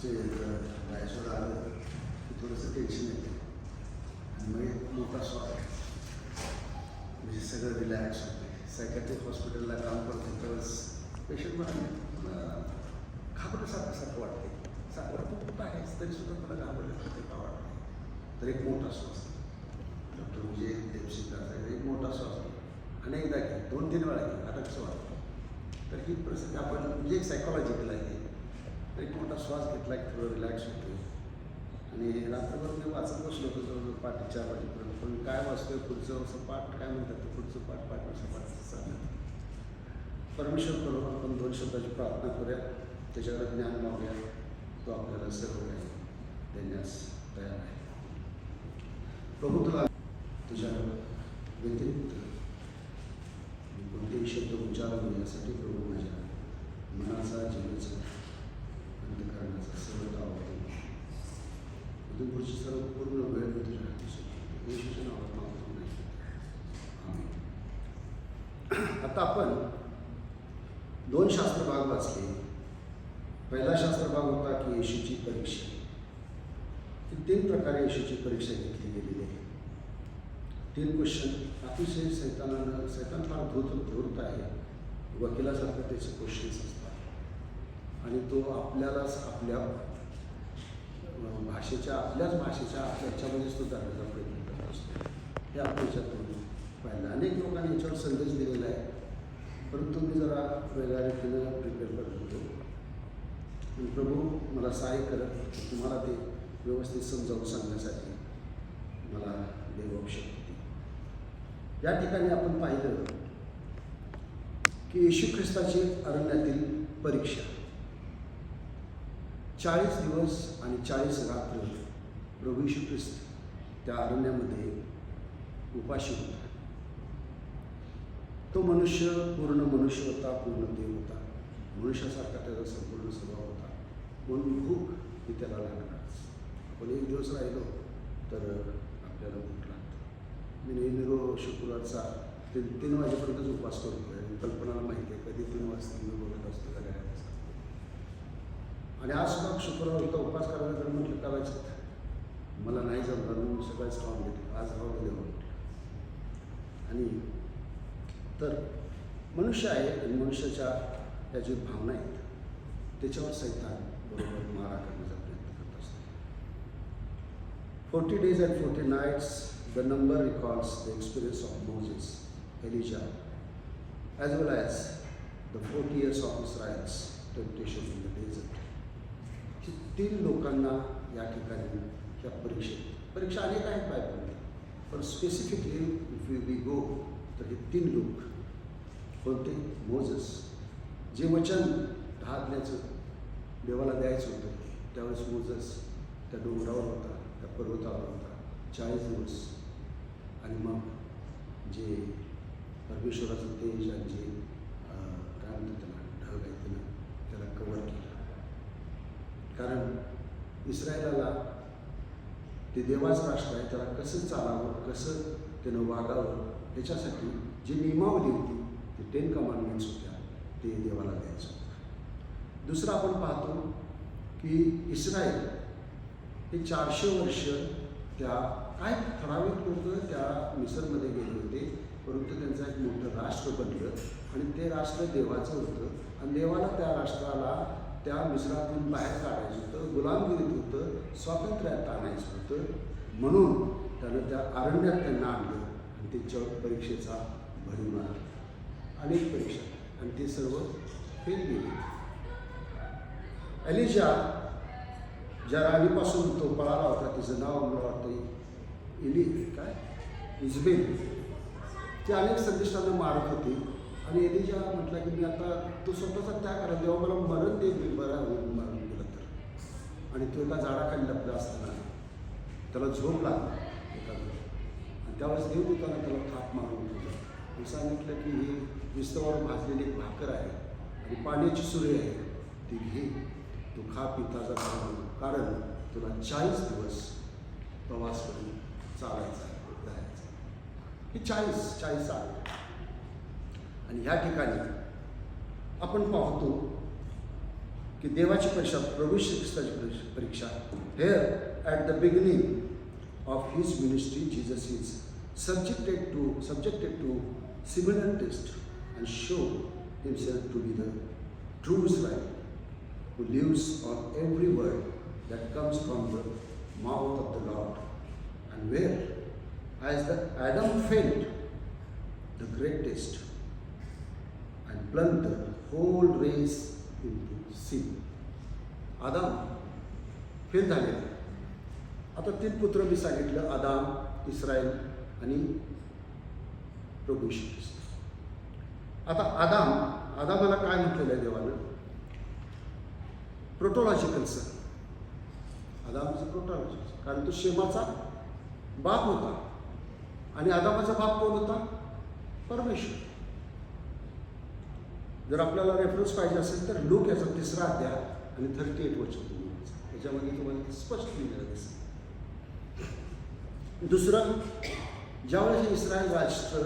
जायचं आलं की थोडंसं टेन्शन येतं आणि मग एक मोठा श्वास म्हणजे सगळं रिलॅक्स होते. सायकॅट्रिक हॉस्पिटलला काम करतो त्यावेळेस पेशंट मला घाबरल्यासारखं वाटते. तू कुठं आहेस तरीसुद्धा मला घाबरलं ते का वाटते. तर एक मोठा श्वास डॉक्टर म्हणजे देवशिकाचा एक मोठा श्वास अनेकदा घे 2-3 वेळा घे आता कसं वाटतं. तर ही परिस्थिती आपण म्हणजे एक सायकॉलॉजिकल आहे. एक मोठा श्वास घेतला की थोडं रिलॅक्स होतो. आणि रात्रभर मी वाचत बसलो होतो जवळजवळ 4:30 वाजेपर्यंत. पण काय वाचतोय पुढचं असं पाठ काय म्हणतात ते पुढचं पाठ चाललं. परमेश्वर करू आपण 2 शब्दाची प्रार्थना करूया, त्याच्याकडे ज्ञान मागूया. तो आपल्याला सर्व काही देण्यास तयार आहे. प्रभू तुला तुझ्या व्यतिरिक्त कोणतेही शब्द उच्चारून यासाठी प्रभू माझ्या मनाचा जीवाचा अंतःकरणाचा सर्व आवडतो. इथून पुढची सर्व पूर्ण वेळ मी तुझ्या हाती सोडतो. येशूच्या नावात मागतो नाही. आता आपण 2 शास्त्रभाग वाचले. पहिला शास्त्रभाग होता की येशूची परीक्षा. ही 3 प्रकारे येशूची परीक्षा घेतली गेलेली आहे. 3 क्वेश्चन अतिशय सैतान फार धूर्त आहे. वकिलासारखं त्याचे क्वेश्चन्स असतात आणि तो आपल्यालाच आपल्याच भाषेच्या याच्यामध्येच तो जाण्याचा प्रयत्न करत असतो. हे आपण याच्यातून पाहिलं. अनेक लोकांनी याच्यावर संदेश दिलेला आहे, परंतु मी जरा वेगळ्या रीतीनं प्रिपेअर करत होतो. आणि प्रभू मला सहाय्य करत तुम्हाला ते व्यवस्थित समजावून सांगण्यासाठी मला देव आवश्यक होती. या ठिकाणी आपण पाहिलं की येशू ख्रिस्ताची अरण्यातील परीक्षा 40 दिवस आणि 40 रात्र प्रभू येशू ख्रिस्त त्या अरण्यामध्ये उपाशी होता. तो मनुष्य पूर्ण मनुष्य होता, पूर्ण देव होता. मनुष्यासारखा त्याचा संपूर्ण स्वभाव होता. म्हणून भूक ही त्याला लागणारच. आपण 1 दिवस राहिलो तर आपल्याला भूक लागते. मी नेहमी शुक्रवारचा 3 वाजेपर्यंतच उपवास करतो आणि कल्पनाला माहिती आहे कधी 3 वाजता मी बोलत असतो का काय असतं. आणि आज सुद्धा शुक्रवार होता उपवास करायला तर म्हटलं कदाचित मला नाही जमणार म्हणून सगळं स्ट्रॉंग घेतलं. आज राहू देऊ म्हटलं. आणि तर मनुष्य आहे आणि मनुष्याच्या त्या जी भावना आहेत त्याच्यावर सैतान बरोबर मारा करण्याचा प्रयत्न करत असतो. 40 days and 40 nights the number recalls the experience of Moses, Elijah, as well as the 40 years of Israel's temptation in the desert. ही 3 लोकांना या ठिकाणी या परीक्षा अनेक आहेत बायबलमध्ये, पण स्पेसिफिकली इफ वी गो तर हे 3 लोक कोणते? मोजेस, जे वचन 10 आज्ञाचं देवाला द्यायचं होतं त्यावेळेस मोजेस त्या डोंगरावर होता, त्या पर्वतावर होता 40 दिवस. आणि मग जे परमेश्वराचं तेज आणि जे काय म्हणतात त्याला ढग आहे त्याला कव्हर केलं. कारण इस्रायलाला ते देवाचं राष्ट्र आहे, त्याला कसं चालावं, कसं त्यानं वागावं याच्यासाठी जी नियमावली होती ते 10 कमांडमेंट्स होत्या ते देवाला द्यायचं होतं. दुसरं आपण पाहतो की इस्रायल हे 400 वर्ष त्या काय ठराविक लोक त्या मिसरमध्ये गेले होते, परंतु त्यांचं एक मोठं राष्ट्र बनलं आणि ते राष्ट्र देवाचं होतं आणि देवाला त्या राष्ट्राला त्या मिसरातून बाहेर काढायचं होतं, गुलामगिरीत होतं, स्वातंत्र्यात आणायचं होतं. म्हणून त्यानं त्या अरण्यात त्यांना आणलं आणि त्यांच्यावर परीक्षेचा भरीव आला. अनेक परीक्षा आणि ते सर्व फेल गेले. एलिजा ज्या राणीपासून तो पळाला होता तिचं नाव मला वाटतं इजबेल, ती अनेक संदेशांना मारत होती. आणि एलिजा म्हटला की मी आता तो स्वतःचा त्याग करा, जेव्हा मला मरण दे बरा होईल मरण गेलं तर. आणि तो एका झाडाखाली लपला असताना त्याला झोप लागला आणि त्यावेळेस देवदूताने त्याला थाप मारून होतं. मी सांगितलं की ही विस्तवावर भाजलेली एक भाकर आहे आणि पाण्याची सुरी आहे, ती घे, तू खा पिताचा कारण तुला 40 दिवस प्रवास करून चालायचा जायचं. ही 40 आहे. आणि ह्या ठिकाणी आपण पाहतो की देवाची परीक्षा, प्रभू श्रीख्रिस्ताची परीक्षा. Hair at the beginning of his ministry Jesus is subjected to similar test and show himself to be the true Israel who lives on every word that comes from the mouth of the Lord, and where as the Adam failed the great test and plunged the whole race into sin. Adam fail झाले. आता 3 पुत्र मी सांगितलं, आदाम, Israel आणि प्रभू येशू ख्रिस्त. आता आदामाला काय म्हटलेलं आहे देवानं? प्रोटोलॉजिकल सन. आदामचं प्रोटोलॉजिकल, कारण तो शेमाचा बाप होता आणि आदामाचा बाप कोण होता? परमेश्वर. जर आपल्याला रेफरन्स पाहिजे असेल तर लूक याचा 3रा अध्याय आणि 38 वचन तुम्ही वाचा. त्याच्यामध्ये तुम्हाला स्पष्ट लिहिलेलं दिसेल. दुसरं, ज्यावेळेस इस्रायल राष्ट्र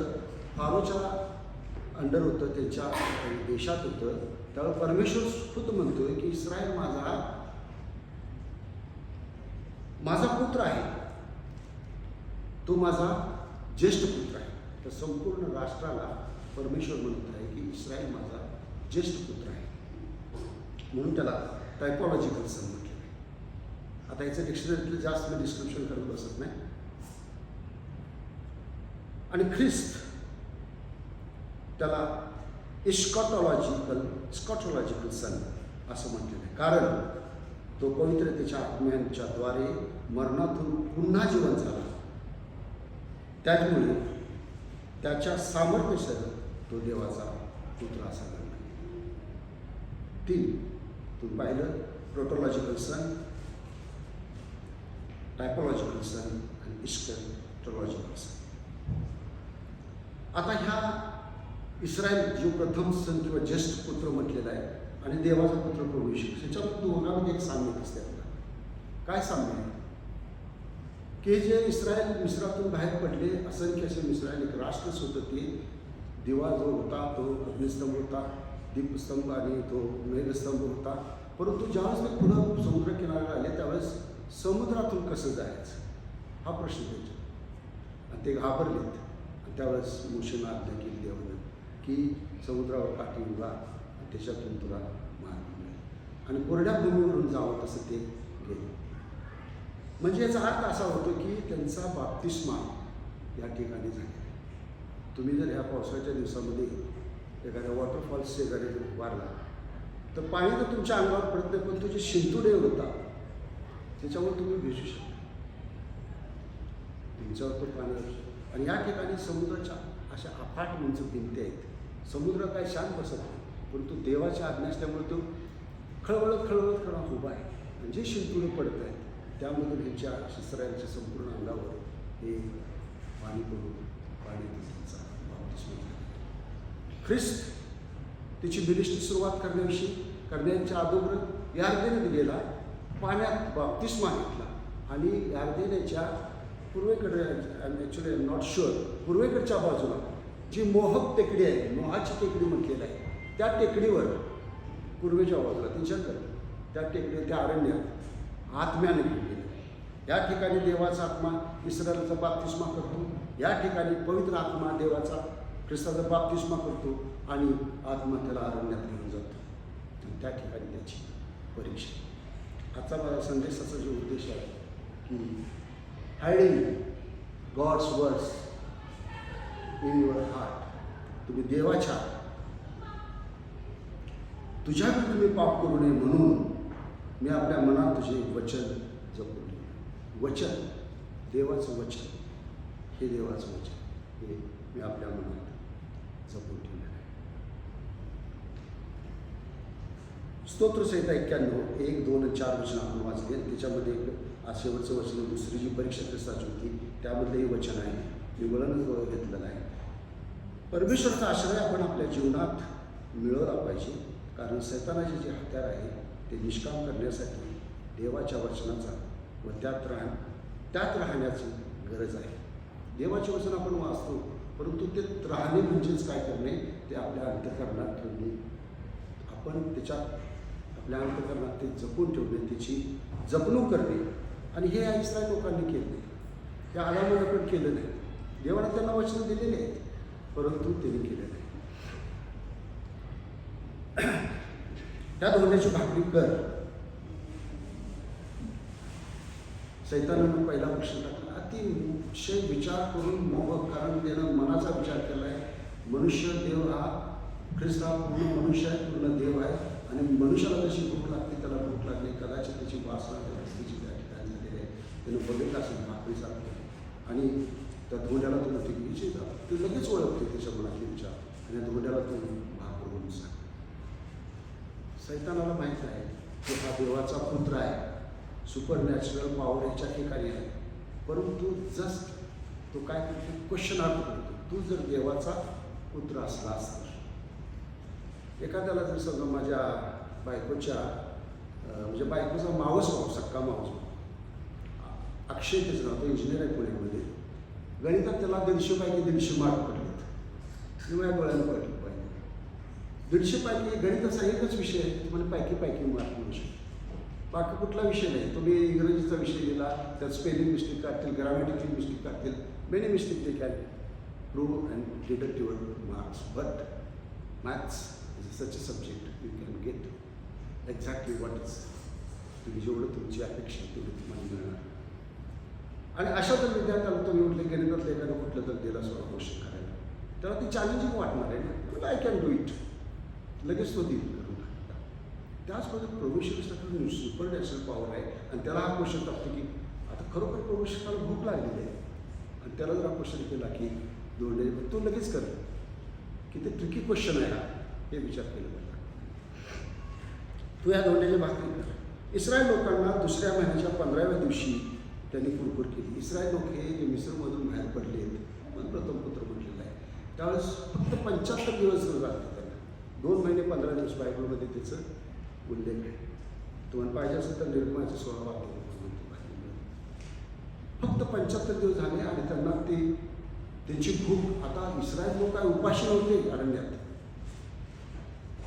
फारोच्या अंडर होतं, त्यांच्या देशात होतं, त्यावेळेस परमेश्वर खुद म्हणतोय की इस्रायल माझा पुत्र आहे, तो माझा ज्येष्ठ पुत्र आहे. तर संपूर्ण राष्ट्राला परमेश्वर म्हणत आहे की इस्रायल माझा ज्येष्ठ पुत्र आहे. म्हणून त्याला टायपॉलॉजिकल सन म्हटलं आहे. आता याचं डिक्शनरीतलं जास्त मी डिस्क्रिप्शन करत बसत नाही. आणि ख्रिस्त त्याला स्कॉटॉलॉजिकल सन असं म्हटलेलं आहे, कारण तो पवित्रतेच्या आत्म्यांच्या द्वारे मरणातून पुन्हा जीवन झाला. त्याचमुळे त्याच्या सामर्थ्यासह तो देवाचा पुत्र असा घडला. 3 तुम्ही पाहिलं, प्रोटोलॉजिकल सन, टायपॉलॉजिकल सन आणि इस्कॅटॉलॉजिकल सन. आता ह्या इस्रायल जो प्रथम सन किंवा ज्येष्ठ पुत्र म्हटलेला आहे आणि देवाचा पुत्र प्रभू येशू, त्याच्यामध्ये दोघांमध्ये एक साम्य दिसते आपल्याला. काय साम्य आहे? की जे इस्रायल मिस्रातून बाहेर पडले, असंख्य असे इस्रायल एक राष्ट्रच होतं. ते दिवा जो होता तो अग्निस्तंभ होता, दीपस्तंभ आणि तो मेघस्तंभ होता. परंतु ज्यावेळेस ते पुन्हा समुद्र किनाऱ्याला आले त्यावेळेस समुद्रातून कसं जायचं हा प्रश्न त्याचा. आणि ते घाबरलेत. त्यावेळेस मोशेनं आज्ञा केली देवानं की समुद्रावर काठी उभा आणि त्याच्यातून तुला मार्ग मिळेल आणि कोरड्या भूमीवरून जावं, तसं ते गेले. म्हणजे याचा अर्थ असा होतो की त्यांचा बाप्तिस्मा या ठिकाणी झालेला आहे. तुम्ही जर ह्या पावसाळ्याच्या दिवसामध्ये एखाद्या वॉटरफॉल्स शेजारी जर उभारला तर पाणी तर तुमच्या अंगावर पडत नाही, पण तुझे शिंतोडे होतात त्याच्यावर तुम्ही भिजू शकता. तुमच्यावर तो पाणी. आणि या ठिकाणी समुद्राच्या अशा अफाट उंच भिंती आहेत. समुद्र काय शांत बसत नाही, परंतु देवाच्या आज्ञा असल्यामुळे तो खळवळत उभा आहे. आणि जे शिंतोडे पडत आहेत त्यामधून ह्यांच्या इस्रायलच्या संपूर्ण अंगावर हे पाणी पडून त्यांचा बाप्तिस्मा झाला. ख्रिस्त त्याची मिनिस्ट्री सुरुवात करण्याच्या अगोदर यार्देनेत गेला, पाण्यात बाप्तिस्मा घेतला आणि यार्देनेच्या पूर्वेकडे, actually I am not sure, पूर्वेकडच्या बाजूला जी मोहक टेकडी आहे, मोहाची टेकडी म्हटलेलं आहे, त्या टेकडीवर पूर्वेच्या बाजूला त्यांच्याकडे त्या टेकडीवर त्या अरण्यात आत्म्याने घेतलेलं आहे. या ठिकाणी देवाचा आत्मा इस्रायलचा बाप्तिस्मा करतो. या ठिकाणी पवित्र आत्मा देवाचा ख्रिस्ताचा बाप्तिस्मा करतो आणि आत्मा त्याला अरण्यात घेऊन जातो. आणि त्या ठिकाणी त्याची परीक्षा. आजचा माझा संदेशाचा जो उद्देश आहे की hiding God's words in your heart. तुम्ही देवाच्या तुझ्याकडे तुम्ही पाप करू नये म्हणून मी आपल्या मनात तुझे वचन जपून ठेवले. वचन, देवाचं वचन, हे देवाचं वचन हे मी आपल्या मनात जपून ठेवलेलं आहे. स्तोत्रसंहिता 91 1, 2 आणि 4 वचन आपण वाचले. त्याच्यामध्ये आज शेवटचं वचन, दुसरी जी परीक्षा ख्रिस्ताची होती त्यामधलं हे वचन आहे, मी वळण घेतलेलं आहे. परमेश्वराचा आश्रय आपण आपल्या जीवनात मिळवला पाहिजे, कारण सैतानाचे जे हत्यार आहे ते निष्काम करण्यासाठी देवाच्या वचनाचा व त्यात राहण्याची गरज आहे. देवाचे वचन आपण वाचतो, परंतु ते राहणे म्हणजेच काय करणे, ते आपल्या अंतःकरणात ठेवणे. आपण त्याच्यात आपल्या अंतःकरणात ते जपून ठेवणे, त्याची जपणूक करणे. आणि हे इस्रायल लोकांनी केलं नाही, त्या आदामानं पण केलं नाही. देवाने त्यांना वचन दिलेले आहेत, परंतु त्यांनी केलं नाही. त्या धोंड्याची भाकरी कर. सैतानानं पहिला प्रश्न टाकला, अतिशय विचार करून मोहक, कारण त्यानं मनाचा विचार केला आहे. मनुष्य देव हा, ख्रिस्त हा पूर्ण मनुष्य आहे, पूर्ण देव आहे. आणि मनुष्याला जशी भूक लागते, त्याला भूक लागली, कदाचित त्याची वासना त्या व्यक्तीची त्या ठिकाणी झालेली आहे. त्यानं बघितलं असेल भाकरी सारखं, आणि त्या धोंड्याला तो म्हणते की विजय जा. ते लगेच ओळखते त्याच्या मनातले विचार, आणि धोंड्याला तो भाकर म्हणून सांग. सैतानाला माहीत आहे की हा देवाचा पुत्र आहे, सुपर नॅचरल पॉवर ह्याच्या ठिकाणी आहे. परंतु जस्ट तो काय करतो, क्वेश्चन करतो, तू जर देवाचा पुत्र असलास तर. एखाद्याला जर समजा माझ्या बायकोच्या म्हणजे बायकोचा मावस भाऊ, सक्का मावस भाऊ अक्षय त्याचं नाव, तो इंजिनियर आहे पुण्यामध्ये. गणितात त्याला 150 पैकी 150 मार्क पडलेत. मी माझ्या डोळ्यानं पडलं पाहिजे. 150 पैकी गणिताचा एकच विषय आहे, तुम्हाला पैकी मार्क मिळू शकतो. बाकी कुठला विषय नाही. तुम्ही इंग्रजीचा विषय दिला, त्यात स्पेलिंग मिस्टेक काढतील, ग्रामॅटिकल मिस्टेक काढतील, many mistake they can prove and deduct your marks. But maths is such a subject you can get exactly what is. तुम्ही जेवढं तुमची अपेक्षा तेवढं तुम्हाला मिळणार. आणि अशा जर विद्यार्थ्याला तुम्ही म्हटले गणितातलं एखादं कुठलं तर दिला स्वतः क्वेश्चन करायला, तेव्हा ती चॅलेंजिंग वाटणार आहे ना. आय कॅन डू इट, लगेच तो देईल करून. त्याच पद्धतीत प्रभू श्रीकृष्णाकडे सुपर नॅचरल पॉवर आहे, आणि त्याला हा क्वेश्चन टाकतो की आता खरोखर प्रभू श्रीकृष्णाला भूक लागलेली आहे, आणि त्याला जर हा क्वेश्चन केला की दोंडे, तो लगेच कर की ते ट्रिकी क्वेश्चन आहे हा, हे विचार केलं पाहिजे. तू या दोंड्याची भाकरी कर. इस्रायल लोकांना दुसऱ्या महिन्याच्या 15व्या दिवशी त्यांनी कुरकुर केली. इस्रायल लोक हे जे मिस्रमधून बाहेर पडले पण प्रथम पुत्र म्हटलेलं आहे, त्यावेळेस फक्त 75 दिवस लागले त्यांना. 2 महिने 15 दिवस बायबलमध्ये त्याचं उल्लेख आहे. तुम्हाला पाहिजे असेल तर निर्गमाचे 16 वाक्य फक्त 75 दिवस झाले, आणि त्यांना त्यांची भूक, आता इस्रायल लोक काय उपाशी नव्हते अरण्यात,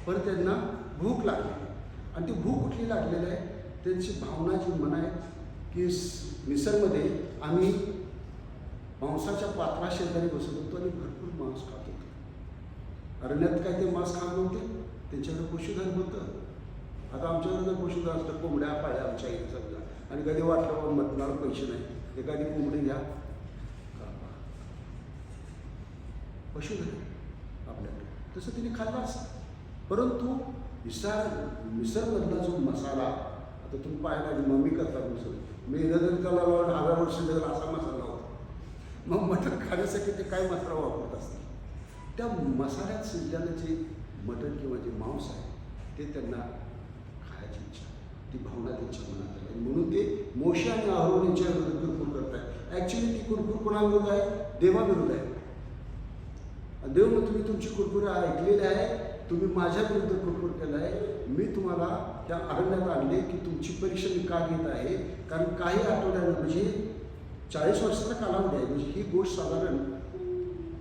पण त्यांना भूक लागली. आणि ती भूक कुठली लागलेली आहे, त्यांची भावना जी मन आहे की मिसरमध्ये आम्ही मांसाच्या पात्रा शेजारी बसत होतो आणि भरपूर मांस खात होतो. अरण्यात काय ते मांस खात नव्हते, त्यांच्याकडे पशुधन होतं. आता आमच्याकडे जर पशुधन असतं, कोंबड्या पाळ्या आमच्या इथे समजा, आणि कधी वाटलं बाबा मतनाला पैसे नाही, एखादी कोंबडी घ्या, पशुधन आपल्याकडे, तसं तिने खाल्लं असतं. परंतु मिसरमधला जो मसाला, आता तुम्ही पाहिला मम्मी करतात मिसळ, मी जरी त्याला 1000 वर्ष जर असा मसाला होता, मग मटण खाण्यासाठी ते काय मसाला वापरत असतात. त्या मसाल्यात शिजलेलं जे मटण किंवा जे मांस आहे ते त्यांना खायची इच्छा, ती भावना त्यांच्या मनात आली. म्हणून ते मोशे आणि अहरोन यांच्या विरुद्ध कुरकुर करत आहे. ॲक्च्युली ती कुरकुर कोणाविरुद्ध आहे, देवाविरुद्ध आहे. देव मग तुम्ही तुमची कुरकुर ऐकलेली आहे, तुम्ही माझ्या विरुद्ध कुरकुर केला आहे. मी तुम्हाला त्या अरण्यात आणले की तुमची परीक्षा मी का घेत आहे, कारण काही आठवड्यानं म्हणजे 40 वर्षाचा कालावधी आहे. म्हणजे ही गोष्ट साधारण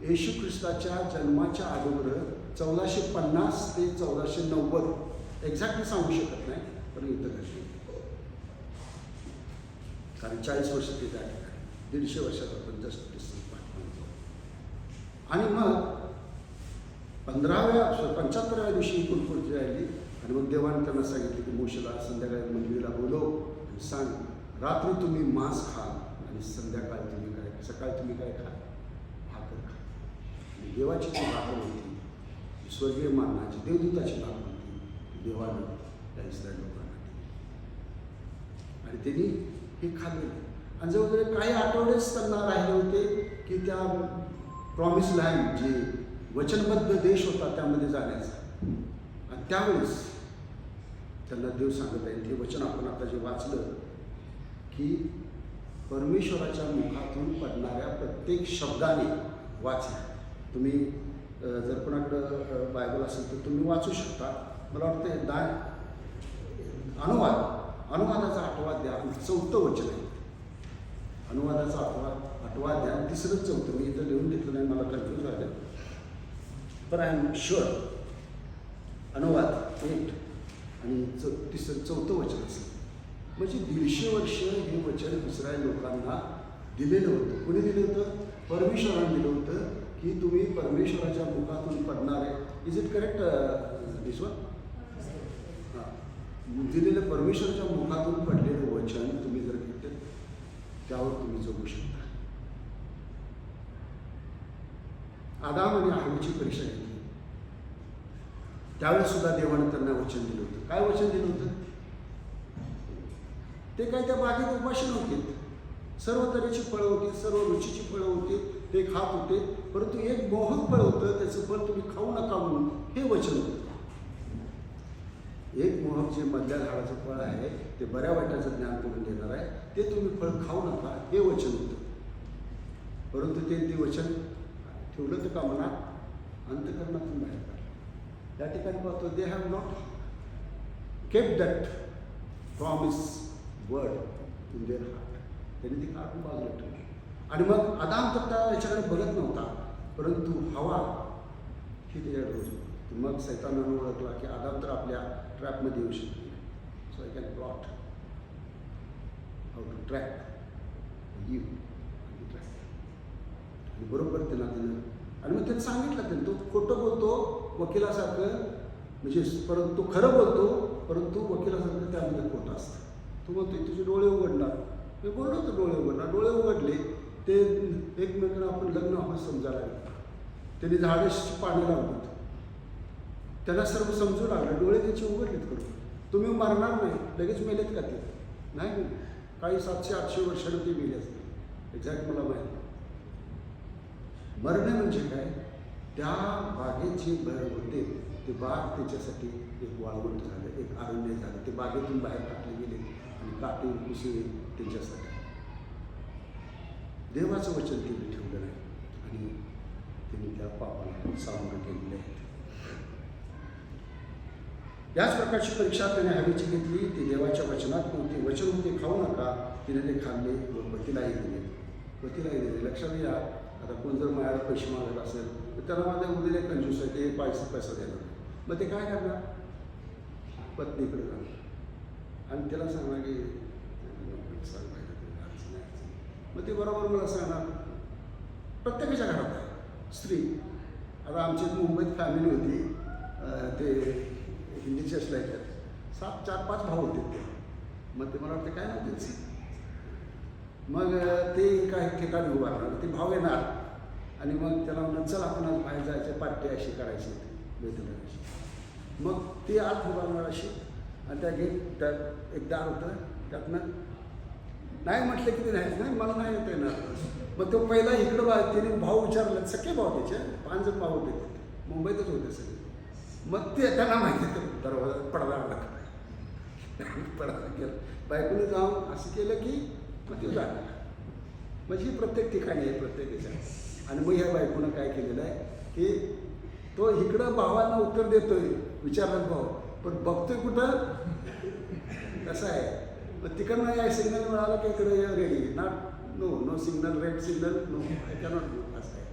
येशू ख्रिस्ताच्या जन्माच्या अगोदर 1450 ते 1490 एक्झॅक्टली सांगू शकत नाही, पण युद्ध घडले. कारण 40 वर्ष ते त्या ठिकाणी 150 वर्षाचा पण जस्ट डिस्टन्स पाठवतो. आणि मग 75व्या दिवशी कुरकुरची राहिली, आणि मग देवाने त्यांना सांगितले की मोशेला संध्याकाळी मंदिराला बोलव आणि सांग, रात्री तुम्ही मांस खाल आणि संध्याकाळी तुम्ही काय, सकाळी तुम्ही काय खा, भाकर खा. आणि देवाची जी भाकर होती, स्वर्गीय माननाची देवदूताची भाकर होती, देवानं त्या इस्रायल लोकांना दिली. आणि त्यांनी हे खाल्ले. आणि जवळजवळ काही आठवडेच त्यांना राहिले होते की त्या प्रॉमिस लँड, जे वचनबद्ध देश होता, त्यामध्ये जाण्याचा. आणि त्यावेळेस त्यांना देव सांगत आहे, हे वचन आपण आता जे वाचलं की परमेश्वराच्या मुखातून पडणाऱ्या प्रत्येक शब्दाने वाचा. तुम्ही जर कोणाकडं बायबल असेल तर तुम्ही वाचू शकता. मला वाटतं अनुवादाचा आठवा द्या, 4थं वचन आहे. अनुवादाचा आठवा द्या, 3रं 4थं. मी इथं लिहून घेतलं नाही, मला कन्फ्यूज झालं, पण आय एम शुअर. अनुवाद 8 आणि चौथं वचन असेल. म्हणजे 150 वर्ष हे वचन इस्रायल लोकांना दिलेलं होतं. कोणी दिलं होतं? परमेश्वराने दिलं होतं की तुम्ही परमेश्वराच्या मुखातून पडणारे. Is it correct this one? हां, दिलेलं परमेश्वराच्या मुखातून पडलेलं वचन तुम्ही जर घेतलं त्यावर तुम्ही जगू शकता. आदाम आणि हव्वाची परीक्षा घेतली त्यावेळेस सुद्धा देवाने त्यांना वचन दिलं होतं. काय वचन दिलं होतं? ते काय त्या बागेत उपाशी नव्हते. सर्व तऱ्हेची फळं होती, सर्व रुचीची फळं होती, ते खात होते. परंतु एक मोहक फळ होतं, त्याचं फळ तुम्ही खाऊ नका म्हणून हे वचन होतं. एक मोहक जे मधल्या झाडाचं फळ आहे ते बऱ्या वाईटाचं ज्ञान करून देणार आहे, ते तुम्ही फळ खाऊ नका हे वचन होतं. परंतु ते वचन ठेवलं तर का मनात, अंतःकरणातून बाहेर काढलं. त्या ठिकाणी पाहतो they have not kept that promise word in their heart. त्यांनी ती काढून बाजूला ठेवली. आणि मग आदाम तर त्या याच्याकडे बघत नव्हता, परंतु हवा ही त्याच्याकडे रोज बघत. मग सैतानानं ओळखला की आदाम तर आपल्या ट्रॅपमध्ये येऊ शकतो. So I can plot how to trap you आणि ट्रॅप. आणि बरोबर त्यांना दिलं. आणि मग त्यांनी सांगितलं, त्यांनी तो खोटं बोलतो वकिलासारखं, म्हणजे परंतु तो खरं बोलतो परंतु वकिलासारखं त्यामध्ये खोटं असतं. तो म्हणतो तुझे डोळे उघडणार. मी बोललो होतो डोळे उघडणार. डोळे उघडले. ते एकमेकांना आपण लग्न आहोत समजायला लागलं. त्यांनी झाडाची पाणी लावलीत. त्याला सर्व समजू लागलं. डोळे त्याचे उघडलेत करून. तुम्ही मरणार नाही. लगेच मेलेत का ते? नाही. काही 700-800 वर्षानं ते मेले असतील. एक्झॅक्ट मला माहीत नाही. मरणे म्हणजे काय? त्या बागेत जे होते ते बाग त्याच्यासाठी एक वाळवंट झालं, एक अरण्य झालं. ते बागेतून बाहेर टाकले गेले आणि काटे कुसळे त्यांच्यासाठी. देवाचं वचन त्यांनी ठेवलं नाही आणि त्यांनी त्या पापाला सामोरं केलेले आहेत. याच प्रकारची परीक्षा त्याने हवेची घेतली. ती देवाच्या वचनात नव्हती. वचन होते खाऊ नका. तिने ते खाल्ले व पतीलाही दिले. पतीलाही दिले. लक्षात घ्या, आता कोण जर माझ्याला पैसे मागत असेल तर त्याला माझ्या उद्या कंजूस आहे, ते पैसा देणार. मग ते काय करणार? पत्नीकडे जाणार आणि त्याला सांगणार की सांग पाहिजे नाही. मग ते बरोबर मला सांगणार. प्रत्येकाच्या घरात आहे स्त्री. आता आमची मुंबईत फॅमिली होती, ते हिंदीचे असल्याच्यात 4-5 भाऊ होते ते. मग ते मला वाटतं काय नव्हते त्यांचे. मग ते काही ठिकाणी उभारणार. ते भाव येणार आणि मग त्याला म्हणून चल आपण आज बाहेर जायचं, पार्टी अशी करायची वेतनाची. मग ती आत उभारणार अशी आणि त्या गेट त्यात एक दार होतं, त्यातनं नाही म्हटलं की ते नाही मला नाही येता येणार. मग तो पहिला इकडं तिने भाऊ विचारले, सगळे भाऊ त्याचे 5 जण भाऊ होते, मुंबईतच होते सगळे. मग ते त्यांना माहिती होतं दरवाजा पडदा पडदा केलं. बायकोने जाऊन असं केलं की मग ते जाणार. म्हणजे ही प्रत्येक ठिकाणी आहे, प्रत्येक याच्या. आणि मग ह्या बायकोनं काय केलेलं आहे की तो इकडं भावांना उत्तर देतोय, विचारलं भाऊ, पण बघतोय कुठं कसं आहे. मग तिकडनं या सिग्नल मिळाला की इकडे ready not no signal, red signal no, I cannot do असं आहे.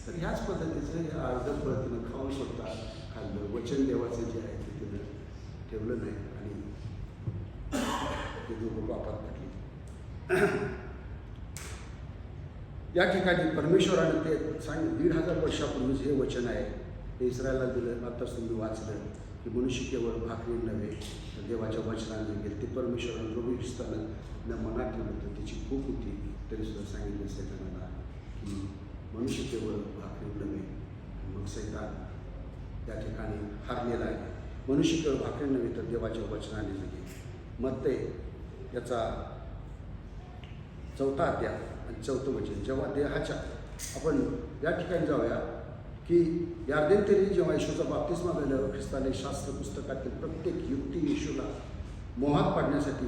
तर ह्याच पद्धतीचं अर्धच पद्धतीनं खाऊन स्वतः खाल्लं. वचन देवाचं जे आहे ते तिनं ठेवलं नाही आणि ते दोघं पापात पडले. या ठिकाणी परमेश्वराने ते सांगितलं 1500 वर्षापूर्वीच हे वचन आहे ते इस्रायलला दिलं. आत्ताच तुम्ही वाचलं की मनुष्य केवळ भाकरी नव्हे तर देवाच्या वचनाने गेले. ते परमेश्वराने रोबिस्तानं मनात ठेवलं होतं, त्याची खूप होती. तरीसुद्धा सांगितलं सैतानाला की मनुष्य केवळ भाकरी नव्हे. मग सैतान या ठिकाणी हारलेला आहे. मनुष्य केवळ भाकरी नव्हे तर देवाच्या वचनाने जगे. मग ते याचा 4था अध्याय आणि 4थं वचन. जेव्हा देहाच्या आपण या ठिकाणी जाऊया की यार्देन तरी जेव्हा येशूचा बाप्तिस्मा झाल्यावर ख्रिस्ताने शास्त्र पुस्तकातील प्रत्येक युक्ती येशूला मोहात पाडण्यासाठी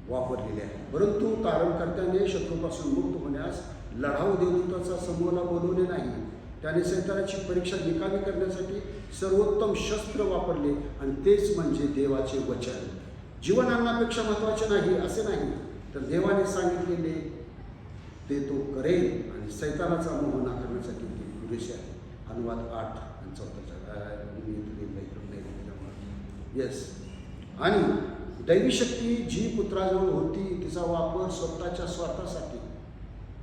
वापरलेली आहे. परंतु तारणकर्त्याने शत्रूपासून मुक्त होण्यास लढाऊ देवदूताचा समूहाला बोलवले नाही. त्याने सैतानाची परीक्षा निकामी करण्यासाठी सर्वोत्तम शस्त्र वापरले आणि तेच म्हणजे देवाचे वचन. जीवनान्नापेक्षा महत्त्वाचे नाही असे नाही, तर देवाने सांगितलेले ते तो करेल आणि सैतानाचा मोह नाकारण्यासाठी ते पुरेसे आहे. अनुवाद 8 आणि 4. येस आणि दैवी शक्ती जी पुत्राजवळ होती तिचा वापर स्वतःच्या स्वार्थासाठी,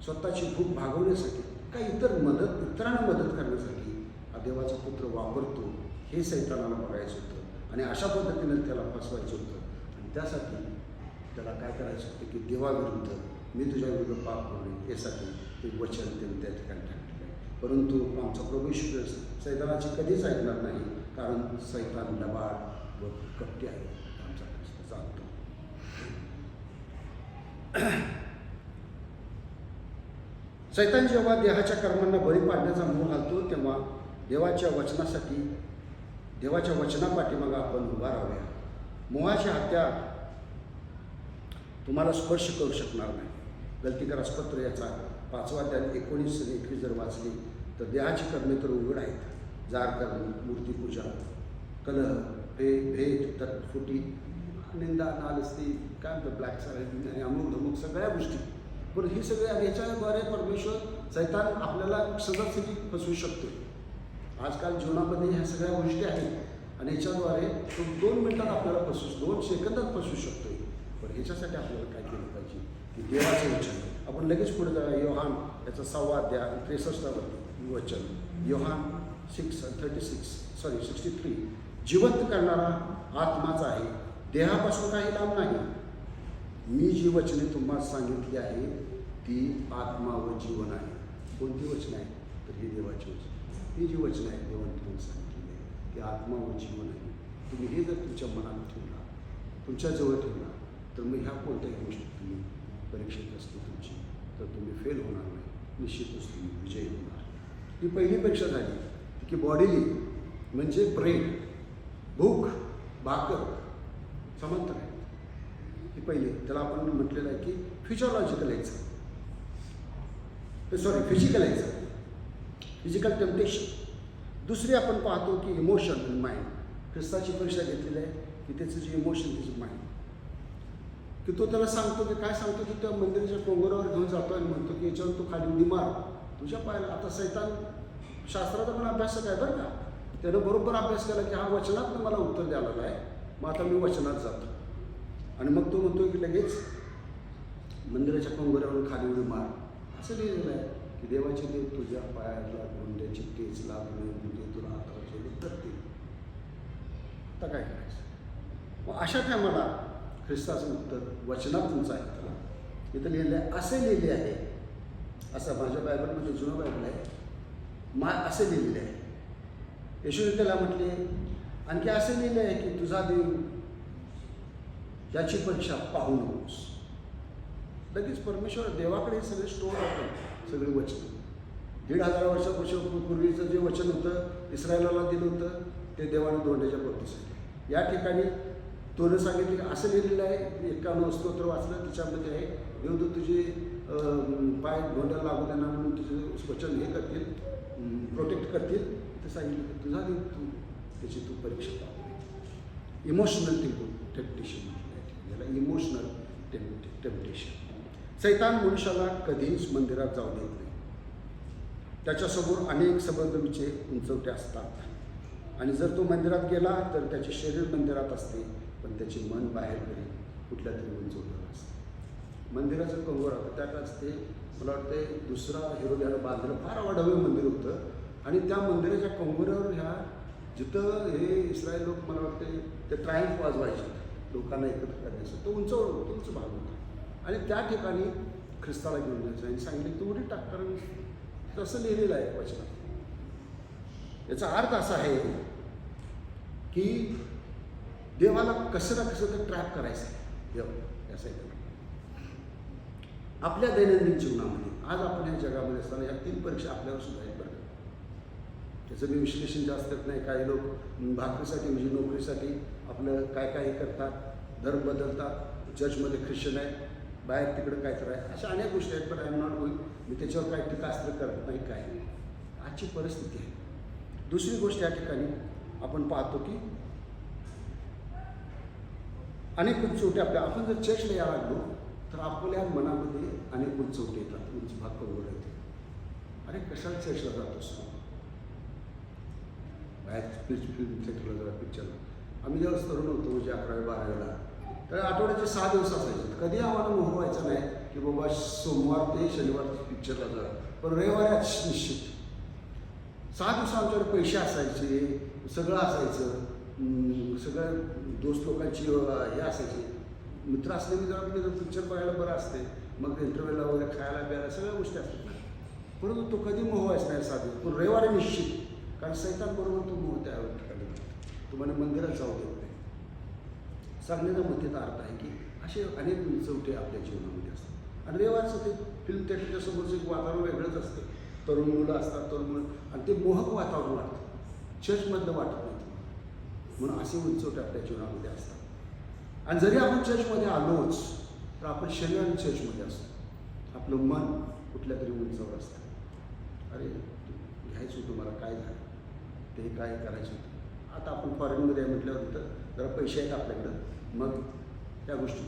स्वतःची भूक भागवण्यासाठी, काही इतरांना मदत करण्यासाठी हा देवाचा पुत्र वापरतो, हे सैतानाला बघायचं होतं आणि अशा पद्धतीने त्याला फसवायचं होतं. आणि त्यासाठी त्याला काय करायचं होतं की देवाविरुद्ध, मी तुझ्या विरुद्ध पाप करू नये यासाठी ते वचन त्यांनी त्या ठिकाणी टाकलेलं आहे. परंतु आमचा प्रभू येशू ख्रिस्त सैतानाची कधीच ऐकणार नाही, कारण सैतान लबाड व कपटी आहे. आमचा ख्रिस्त जाणतो. सैतान जेव्हा देहाच्या कर्मांना बळी पाडण्याचा मोह घालतो तेव्हा देवाच्या वचनापाठीमागे आपण उभा राहूया. मोहाची हत्या तुम्हाला स्पर्श करू शकणार नाही. गलतीकरासपत्र याचा 5वा अध्याय 19 आणि 21 जर वाचली तर देहाची कर्मे तर उघड आहेत. जार करणे, मूर्तीपूजा, कलह, भेद, तटफुटी, निंदा, नालस्ती, काय म्हणतात, ब्लॅक साईड आणि अमुक धमुक सगळ्या गोष्टी. पण ही सगळ्या याच्याद्वारे परमेश्वर सैतान आपल्याला सजासजी फसवू शकतो. आजकाल जीवनामध्ये ह्या सगळ्या गोष्टी आहेत आणि याच्याद्वारे तो 2 मिनिटात आपल्याला 2 सेकंदात फसवू शकतो. पण ह्याच्यासाठी आपल्याला काय केलं पाहिजे की देवाचं वचन. आपण लगेच पुढे जाऊया. योहान याचा 6वा अध्याय 63 वचन. योहान 63 जिवंत करणारा आत्माचा आहे, देहापासून काही लांब नाही. मी जी वचने तुम्हाला सांगितली आहे ती आत्मा व जीवन आहे. कोणती वचन आहे तर ही देवाची वचन. ही जी वचन आहे देवाने तुम्हाला सांगितलेली आहे की आत्मा व जीवन आहे. तुम्ही हे जर तुमच्या मनात ठेवला, तुमच्याजवळ ठेवला, तर मग ह्या कोणत्याही गोष्टी तुम्ही परीक्षेत असते तुमची तर तुम्ही फेल होणार नाही, निश्चितच तुम्ही विजयी होणार. ही पहिली परीक्षा झाली की बॉडीली म्हणजे ब्रेन, भूक, भाकर समांतर आहे. ही पहिली, त्याला आपण म्हटलेलं आहे की फिजिकल एक्झाम, फिजिकल टेम्पटेशन. दुसरी आपण पाहतो की इमोशन आणि माइंड. ख्रिस्ताची परीक्षा घेतलेली आहे की त्याचं जे इमोशन, त्याचं माइंड, की तो त्याला सांगतो की काय सांगतो की त्या मंदिराच्या डोंगरावर घेऊन जातो आणि म्हणतो की याच्यावर तू खाली उडी मार, तुझ्या पायाला. आता सैतान शास्त्राचा पण अभ्यासक आहे बरं का. त्यानं बरोबर अभ्यास केला की हा वचनात मला उत्तर द्यायला आहे, मग आता मी वचनात जातो. आणि मग तो म्हणतो की लगेच मंदिराच्या डोंगरावरून खाली उडी मार. असं लिहिलेलं आहे की देवाचे देव तुझ्या पायाला गोंड्याची टेच लागणे म्हणजे तुला हातावरचे उतरतील. आता काय करायचं? मग अशा टायमाला ख्रिस्ताचं उत्तर वचनातूनच आहे. त्याला इथं लिहिलं आहे, असे लिहिले आहे, असं माझ्या बायबलमध्ये जुनं बायबल आहे, असे लिहिलेले आहे. येशूने त्याला म्हटले आणखी असे लिहिले आहे की तुझा देव याची परीक्षा पाहू नकोस. लगेच परमेश्वर देवाकडे सगळे स्टोर होतं, सगळे वचन. 1500 वर्षापूर्वीचं जे वचन होतं इस्रायलाला दिलं होतं ते देवाने दोंड्याच्या बाबतीसाठी. या ठिकाणी तोनं सांगितलं की असं लिहिलेलं आहे. 51 स्तोत्र वाचलं, त्याच्यामध्ये आहे देवदूत तुझे पाय धोंड्याला लागू देणार म्हणून तुझे वचन हे करतील, प्रोटेक्ट करतील. ते सांगितलं की तुझा देव त्याची तू परीक्षा पाहू. इमोशनल टेम्पटेशन म्हटलं आहे याला, इमोशनल टेम्पटेशन. सैतान मनुष्याला कधीच मंदिरात जाऊ देत नाही. त्याच्यासमोर अनेक संबंधीचे उंचवटे असतात आणि जर तो मंदिरात गेला तर त्याचे शरीर मंदिरात असते पण त्याचे मन बाहेर कुठल्या तरी उंचवलेलं असतं. मंदिराचं कंगोर होतं त्या काळात ते मला वाटते दुसरा हेरोद्याला बांधलेलं फार वाढवं मंदिर होतं आणि त्या मंदिराच्या कंगोऱ्यावर ह्या जिथं हे इस्रायल लोक मला वाटते ते ट्रायम्फ वाजवायचे, लोकांना एकत्र करायचं, तो उंच भाग होता. आणि त्या ठिकाणी ख्रिस्ताला घेऊन जायचं आणि सांगितलं तू उडी टाक, कारण तसं लिहिलेलं आहे वचनात. याचा अर्थ असा आहे की देवाला कसं ना कसं तर ट्रॅप करायचं आहे देव यासाठी. आपल्या दैनंदिन जीवनामध्ये आज आपण या जगामध्ये असताना या 3 परीक्षा आपल्यावर सुद्धा आहेत बरं. त्याचं मी विश्लेषण जास्त करत नाही. काही लोक भाकरीसाठी म्हणजे नोकरीसाठी आपलं काय काय करतात, धर्म बदलतात, चर्चमध्ये ख्रिश्चन आहे, बाहेर तिकडं काय तर आहे, अशा अनेक गोष्टी आहेत. पण आय एम नॉट गोईंग, मी त्याच्यावर काही टीकास्त्र करत नाही, काय नाही. आजची परिस्थिती आहे. दुसरी गोष्ट या ठिकाणी आपण पाहतो की अनेक उंचवटे आपण जर चर्चला यायला लागलो तर आपल्या मनामध्ये अनेक उंचवटे येतात, उंच भाग कंगोर येते. अरे कशाला चर्चला जातोस, बाहेर फिल्म थिएटरला जा, पिक्चरला. आम्ही ज्यावेळेस तरुण होतो म्हणजे 11वी-12वीला, तर आठवड्याचे 6 दिवस असायचे. कधी आम्हाला मोह व्हायचा नाही की बाबा सोमवार ते शनिवार पिक्चरला जाऊया, पण रविवारी निश्चित 6 दिवस आमच्याकडे पैसे असायचे, सगळं असायचं. सगळं दोस्त लोकांची हे असायची, मित्र असलेली जरा पिक्चर बघायला बरं असते. मग इंटरव्ह्यूला वगैरे खायला प्यायला सगळ्या गोष्टी असतात ना. परंतु तो कधी मोह व्हायचा नाही 6 दिवस, पण रविवारी निश्चित. कारण सैतानबरोबर तो मोह त्या ठिकाणी तुम्हाला मंदिरात जाऊ देत नाही. सांगण्याचा मतीचा अर्थ आहे की असे अनेक चौटे आपल्या जीवनामध्ये असतात. आणि रविवारचं ते फिल्म थिएटरच्या समोरचं एक वातावरण वेगळंच असतं. तरुण मुलं असतात, तरुण मुलं, आणि ते मोहक वातावरण वाटतं, चर्चमधलं वाटत नाही. म्हणून असे उंचवटे आपल्या जीवनामध्ये असतात. आणि जरी आपण चर्चमध्ये आलोच तर आपण शरीराने चर्चमध्ये असतो. आपलं मन कुठल्या तरी उंचावर असतं. अरे घ्यायचं होतं, मला काय झालं, ते काय करायचं होतं. आता आपण फॉरेनमध्ये आहे म्हटल्यावर तर जरा पैसे आहेत आपल्याकडं, मग त्या गोष्टी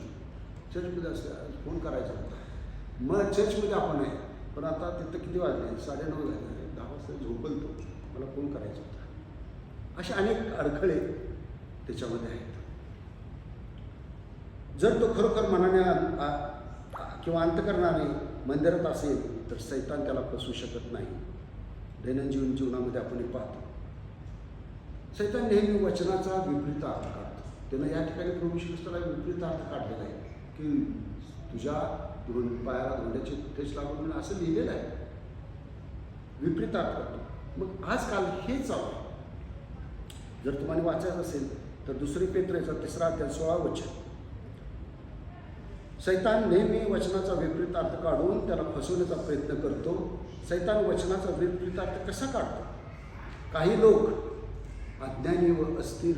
चर्चमध्ये असतात. फोन करायचा होता, मग चर्चमध्ये आपण आहे, पण आता तिथं किती वाजले, 9:30 झाले, 10 वाजता झोपल तो, मला फोन करायचा होता. असे अनेक अडखळे त्याच्यामध्ये आहेत. जर तो खरोखर मनाने किंवा अंतकरणाने मंदिरात असेल तर सैतान त्याला फसवू शकत नाही. दैनंदिन जीवनामध्ये आपण हे पाहतो, सैतान नेहमी वचनाचा विपरीत अर्थ काढतो. त्यानं या ठिकाणी प्रभू श्री ख्रिस्ताला विपरीत अर्थ काढलेला आहे की तुझ्या पायाला धोंड्याचे ठेच लागून म्हणून असं लिहिलेलं आहे. विपरीत अर्थ काढतो. मग आजकाल हे चालू आहे. जर तुम्हाला वाचायचं असेल तर 2 पेत्रेचा 3रा अध्याय 16 वचन. सैतान नेहमी वचनाचा विपरीत अर्थ काढून त्याला फसवण्याचा प्रयत्न करतो. सैतान वचनाचा विपरीत अर्थ कसा काढतो? काही लोक अज्ञानी व अस्थिर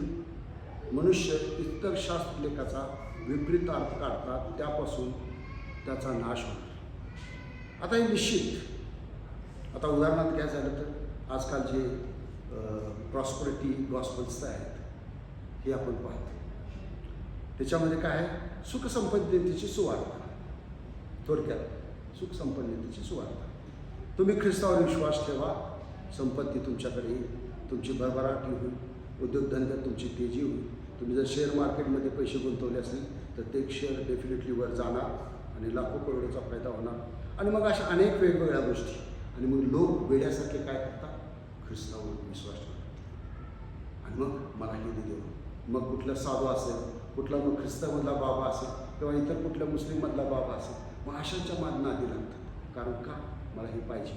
मनुष्य इतर शास्त्रलेखाचा विपरीत अर्थ काढतात, त्यापासून त्याचा नाश होणार. आता हे निश्चित. आता उदाहरणार्थ घ्यायचं झालं तर आजकाल जे प्रॉस्परिटी गॉस्पल्स आहेत हे आपण पाहतो. त्याच्यामध्ये काय आहे? सुखसंपन्नतेची सुवार्ता. थोडक्यात सुखसंपन्नतेची सुवार्ता. तुम्ही ख्रिस्तावर विश्वास ठेवा, संपत्ती तुमच्याकडे येईल, तुमची भरभराट होईल, उद्योगधंद्यात तुमची तेजी होईल. तुम्ही जर शेअर मार्केटमध्ये पैसे गुंतवले असतील तर ते शेअर डेफिनेटली वर जाणार आणि लाखो करोडोचा फायदा होणार. आणि मग अशा अनेक वेगवेगळ्या गोष्टी. आणि मग लोक वेड्यासारखे काय करतात? ख्रिस्तावर विश्वास ठेवतात. आणि मग मला हे देऊ. मग कुठला साधू असेल, कुठला मग ख्रिस्तामधला बाबा असेल किंवा इतर कुठल्या मुस्लिममधला बाबा असेल, मग अशांच्या आधी लागतात. कारण का? मला हे पाहिजे.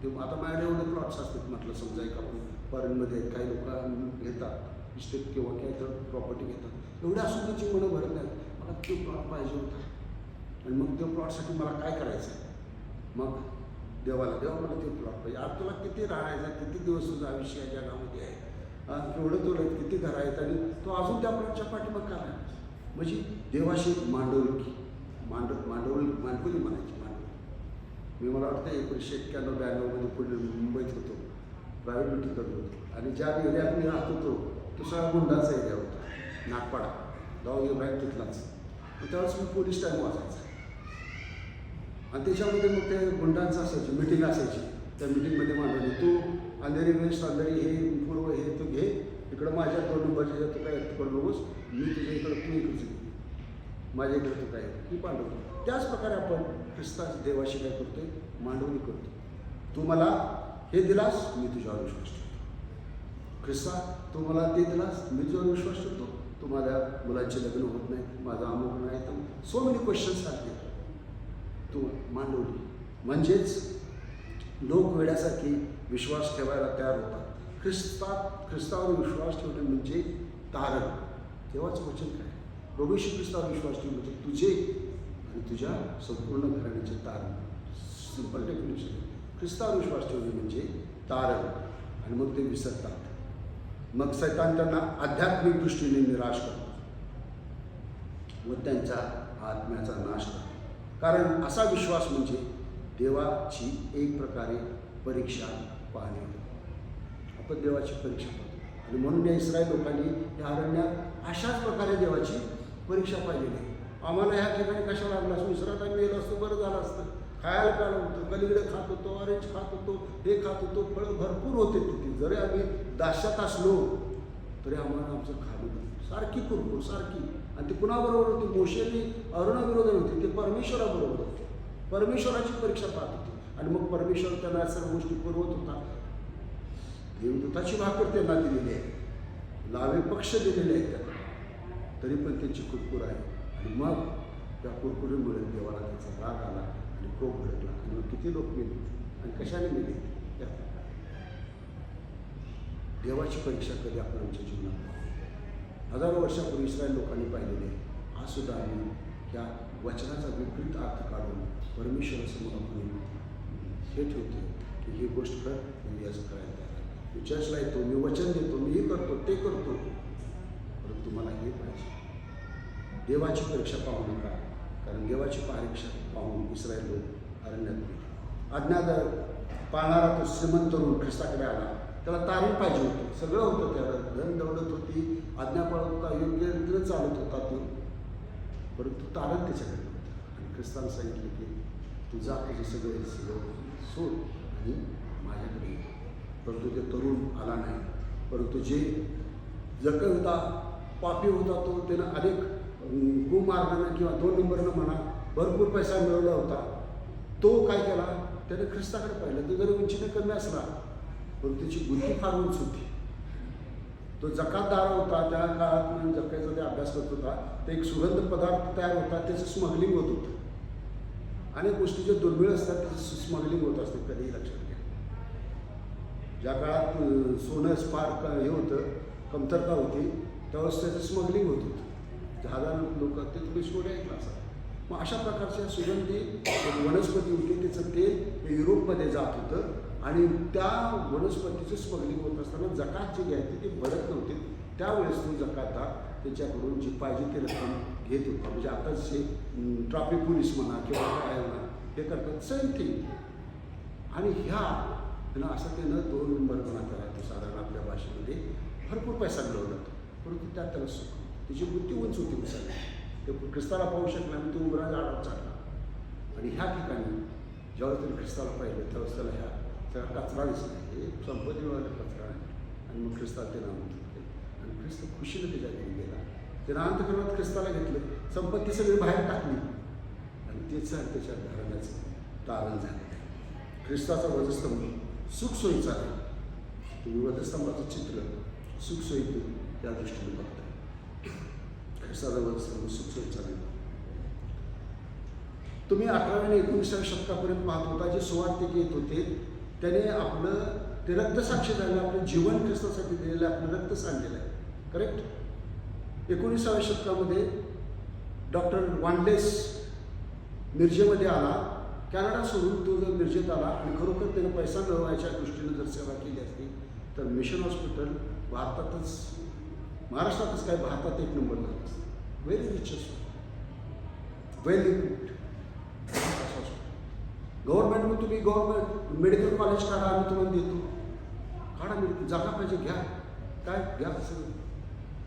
ते आता माझ्याकडे एवढे प्लॉट्स असतात. म्हटलं समजा एक आपण फॉरेनमध्ये काही लोक घेतात इस्टेट किंवा काही तर प्रॉपर्टी घेतात. एवढ्या असून त्याची मनं भरत नाही. मला तो प्लॉट पाहिजे होता आणि मग त्या प्लॉटसाठी मला काय करायचं आहे? मग देवा मला ते प्लॉट पाहिजे. आज तुला किती राहायचं, किती दिवस तुझं आयुष्य या जगामध्ये आहे, केवढं तुला किती घर आहेत आणि तो अजून त्या प्लॉटच्या पाठीमाग का नाही? म्हणजे देवाशी मांडवली मांडवली म्हणायची. मी मला वाटतं 1991-92 पुणे मुंबईत होतो, प्रायव्हेट ड्युटी करत होतो. आणि ज्या एरियात मी राहत होतो तो सगळा गुंडाचा एरिया होता, नागपाडा, दाऊद इब्राहिम तिथलाच. त्यावेळेस मी पोलीस टाईम वाचायचा आणि त्याच्यामध्ये मग ते गुंडांचं असायची मिटिंग असायची. त्या मिटिंगमध्ये मांडवली, तू अंधेरी वेस्ट, अंधेरी हे पूर्व हे तू घे, इकडं माझ्या 2 नंबरच्या तू काय करू नकोस, मी तुझ्या इकडं तू इकडचं घे, माझ्या इकडं तू काय ही पांडवतो. त्याच प्रकारे आपण ख्रिस्ताच्या देवाशी काय करतोय? मांडवणी करतो. तू मला हे दिलास, मी तुझ्यावर विश्वास ठेवतो. ख्रिस्ता तू मला ते दिलास, मी तुझ्यावर विश्वास ठेवतो. तू माझ्या मुलांचे लग्न होत नाही, माझा अमुक नाही, तर सो मेनी क्वेश्चन्स आहेत. तू मांडवली म्हणजेच लोक वेड्यासारखी विश्वास ठेवायला तयार होतात. ख्रिस्तावर विश्वास ठेवणे म्हणजे तारण. देवाचं वचन काय? प्रभू श्री ख्रिस्तावर विश्वास ठेवणे म्हणजे तुझे आणि तुझ्या संपूर्ण घराण्याचे तारण. Simple definition. ख्रिस्तावर विश्वास ठेवणे म्हणजे तारण. आणि मग ते विसरतात. मग सैतान त्यांना आध्यात्मिक दृष्टीने निराश करतो व त्यांच्या आत्म्याचा नाश करतो. कारण असा विश्वास म्हणजे देवाची एक प्रकारे परीक्षा पाहणे. आपण देवाची परीक्षा पाहतो. आणि म्हणून या इस्रायल लोकांनी या अरण्यात अशाच प्रकारे देवाची परीक्षा पाहिलेली आहे. आम्हाला ह्या ठिकाणी कशाला लागला असतो? इस्रायलात आम्ही गेलो असतो, बरं झालं असतं. खायला प्यायला होतं, कलिगडे खात होतो, ऑरेंज खात होतो, हे खात होतो, फळं भरपूर होते तिथे. जरी आम्ही दास्यात असलो तरी आम्हाला आमचं खाणं सारखी कुरकुर सारखी. आणि ती कुणाबरोबर होती? मोशेनी अरुणाविरोधात होती, ते परमेश्वराबरोबर होते. परमेश्वराची परीक्षा पाहत होती. आणि मग परमेश्वर त्यांना सर्व गोष्टी पुरवत होता. देवदूताची भाकर त्यांना दिलेली आहे, लावे पक्ष दिलेले आहेत त्यांना, तरी पण त्यांची कुरकुर आहे. आणि मग त्या कुरकुरीमुळे देवाला त्याचा राग आला आणि कोप भडकला. आणि मग किती लोक मेले आणि कशाने मेले? देवाची परीक्षा कधी आपण आमच्या जीवनात पाहू. हजारो वर्षापूर्वी इस्रायल लोकांनी पाहिलेले आहे. आज सुद्धा आम्ही या वचनाचा विपरीत अर्थ काढून परमेश्वरासमोर आपण हे ठेवतो की ही गोष्ट कर, मी असं करायला तयार. मी चर्चला येतो, मी वचन देतो, मी हे करतो, ते करतो, परंतु मला हे पाहिजे. देवाची परीक्षा पाहू नका, कारण देवाची परीक्षा पाहून इस्रायल लोक अरण्यात गेले. आज्ञा पाळणारा तो श्रीमंत तरुण ख्रिस्ताकडे आला. त्याला तारण पाहिजे होतं, सगळं होतं त्याला, धन दौलत होती, आज्ञा पाळत होता, योग्य रीतीने चालत होता तो, परंतु तारण त्याच्याकडे नव्हतं. आणि ख्रिस्ताने सांगितलं की तू जा, तुझे सगळे सोड आणि माझ्याकडे ये. परंतु ते तरुण आला नाही. परंतु जे जखम होता, पापी होता, तो त्यानं अनेक कुमार्गानं किंवा 2 नंबरनं म्हणा भरपूर पैसा मिळवला होता. तो काय केला? त्याने ख्रिस्ताकडे पाहिलं. तो जरी उंचीने कमी असला पण त्याची बुद्धी फार उंच होती. तो जकातदार होता. त्या काळात जकाचा ते अभ्यास करत होता. ते एक सुगंध पदार्थ तयार होता, त्याचं स्मगलिंग होत होतं. अनेक गोष्टी जे दुर्मिळ असतात त्याचं स्मगलिंग होत असते, कधीही लक्षात घ्या. ज्या काळात सोनं फार हे होतं, कमतरता होती, त्यावेळेस त्याचं स्मगलिंग होत होतं. जहाजानं लोक ते तुम्ही स्टोरी ऐकला असा. मग अशा प्रकारच्या सुगंधी वनस्पती होती, त्याचं तेल युरोपमध्ये जात होतं. आणि त्या वनस्पतीचं स्मगलिंग होत असताना जकात जी घ्यायची ती भरत नव्हती. त्यावेळेस तो जकातदार त्याच्याकडून जी पाहिजे ती रक्कम घेत होता. म्हणजे आता जसे ट्रॅफिक पोलीस म्हणा किंवा काय म्हणा हे करतात, सेम थिंग. आणि ह्या असं त्यानं 2 नंबरपणा केला. तो साधारण आपल्या भाषेमध्ये भरपूर पैसा मिळवला जातो, परंतु त्यात त्याला सुख, त्याची बुद्धी उंच होती उचलली. ते ख्रिस्ताला पाहू शकला आणि तो उमराज आडाव चालला. आणि ह्या ठिकाणी ज्यावेळेस त्याने ख्रिस्ताला पाहिलं त्यावेळेस त्याला ह्या त्याला कचरा दिसला, हे संपत्ती मिळाला कचरा आहे. आणि मग ख्रिस्ताला ते नाम केलं आणि ख्रिस्त खुशीने त्याच्या घरी गेला. ते अंतःकरणात ख्रिस्ताला घेतलं, संपत्ती सगळी बाहेर टाकली आणि तेच त्याच्या घराण्याचं तारण झालेलं आहे. ख्रिस्ताचा वधस्तंभ सुखसोयीचा आहे. तुम्ही वधस्तंभाचं चित्र सुखसोयीतून त्या दृष्टीने बघताय. ख्रिस्ताचा वधस्तंभ सुखसोयीचा नाही. तुम्ही 18व्या आणि 19व्या शतकापर्यंत पाहत होता, जे सुवार्तिक येत होते त्याने आपलं ते रक्तसाक्षी झालं, आपलं जीवन ख्रिस्तासाठी दिलेलं, आपलं रक्त सांडलेलं आहे. करेक्ट. 19व्या शतकामध्ये डॉक्टर वानलेस मिरजेमध्ये आला. कॅनडा सोडून तो जर मिरजेत आला आणि खरोखर त्यानं पैसा मिळवायच्या दृष्टीनं जर सेवा केली असती तर मिशन हॉस्पिटल भारतातच, महाराष्ट्रातच काय, भारतात 1 नंबर झालं असतं. व्हेरी रिचेस, वेल इक्विप्ड हॉस्पिटल. गव्हर्नमेंटमध्ये तुम्ही गव्हर्नमेंट मेडिकल कॉलेज काढा, आम्ही तुम्हाला देतो, काढा, मेडिकल जागा पाहिजे घ्या, काय घ्या सगळं,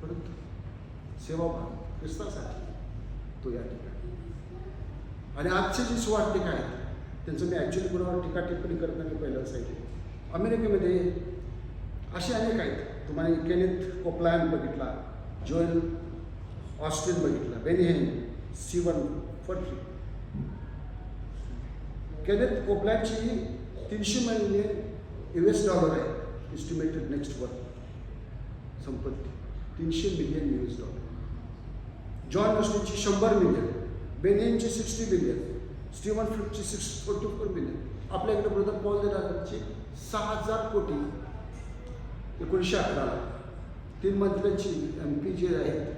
परंतु सेवाभाव ख्रिस्तासाठी तो या ठिकाणी. आणि आजचे जे सुवार्तिक आहेत त्यांचं मी ॲक्च्युली कुणावर टीका टिप्पणी करताना पहिल्यांदा सांगितलं. अमेरिकेमध्ये असे अनेक आहेत. तुम्हाला केनेथ कोपलॅन बघितला, जोएल ऑस्टिन बघितला, बेनिहेन, स्टीवन फर्टी. केनेथ कोपलॅनची 300 मिलियन US डॉलर आहे इस्टिमेटेड नेक्स्ट वर्थ संपत्ती, 300 मिलियन US डॉलर. जॉन ऑस्टिनची 100 मिलियन, बेनिहेनची 60 मिलियन, स्टीवन फ्लिपची 44 मिलियन. आपल्याकडे ब्रदर पॉल देनाची 6000 कोटी 1911ला. 3 मंत्र्यांची MP जे आहेत